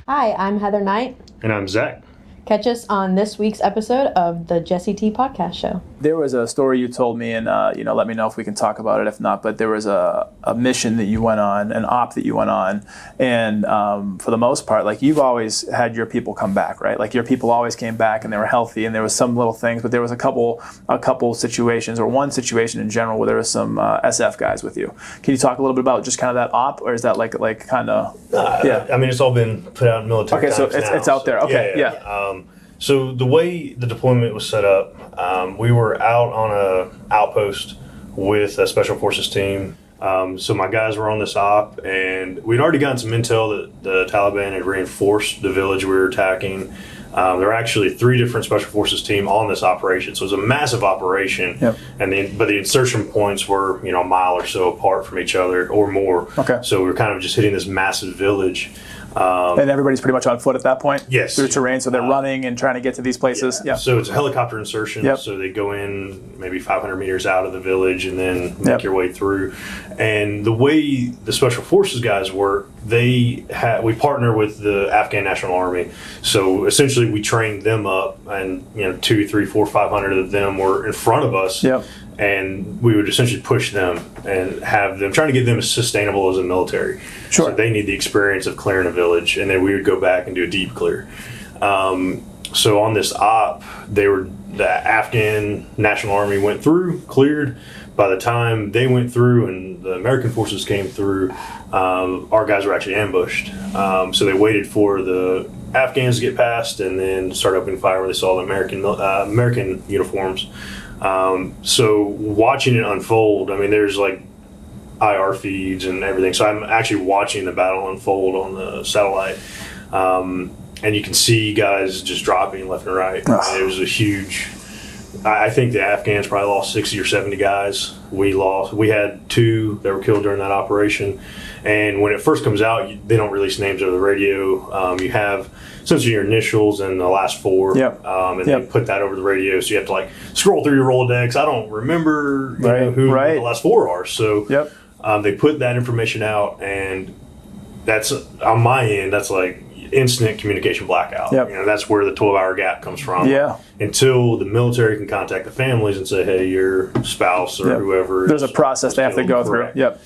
Hi, I'm Heather Knight. And I'm Zach. Catch us on this week's episode of the Jesse T Podcast Show. There was a story you told me, and let me know if we can talk about it. If not, but there was a mission that you went on, an op that you went on, and for the most part, like you've always had your people come back, right? Like your people always came back, and they were healthy, and there was some little things, but there was a couple situations, or one situation in general, where there was some SF guys with you. Can you talk a little bit about just kind of that op, or is that like kind of? Yeah, I mean, it's all been put out in military. Okay, so it's out there. Okay, yeah. So the way the deployment was set up, we were out on a outpost with a special forces team. So my guys were on this op, and we'd already gotten some intel that the Taliban had reinforced the village we were attacking. There were actually 3 different special forces team on this operation, so it was a massive operation. Yep. But the insertion points were a mile or so apart from each other or more. Okay. So we were kind of just hitting this massive village. And everybody's pretty much on foot at that point? Yes. Through terrain, so they're running and trying to get to these places? Yeah. So it's a helicopter insertion. Yep. So they go in maybe 500 meters out of the village and then make your way through. And the way the Special Forces guys work, we partner with the Afghan National Army. So essentially we trained them up, and 2, 3, 4, 500 of them were in front of us. Yep. And we would essentially push them and have them, trying to get them as sustainable as a military. Sure. So they need the experience of clearing a village, and then we would go back and do a deep clear. So on this op, the Afghan National Army went through, cleared. By the time they went through and the American forces came through, our guys were actually ambushed. So they waited for the Afghans to get past and then started opening fire when they saw the American uniforms. So watching it unfold, I mean, there's like IR feeds and everything. So I'm actually watching the battle unfold on the satellite. And you can see guys just dropping left and right. It was a huge, I think the Afghans probably lost 60 or 70 guys. We had 2 that were killed during that operation. And when it first comes out, they don't release names over the radio. You have essentially your initials and the last 4. Yep. And they put that over the radio. So you have to scroll through your Rolodex. I don't remember who the last 4 are. So they put that information out, and that's on my end, that's like instant communication blackout. Yep. That's where the 12-hour gap comes from. Yeah. Until the military can contact the families and say, hey, your spouse or whoever. There's a process they have to go through. Yep.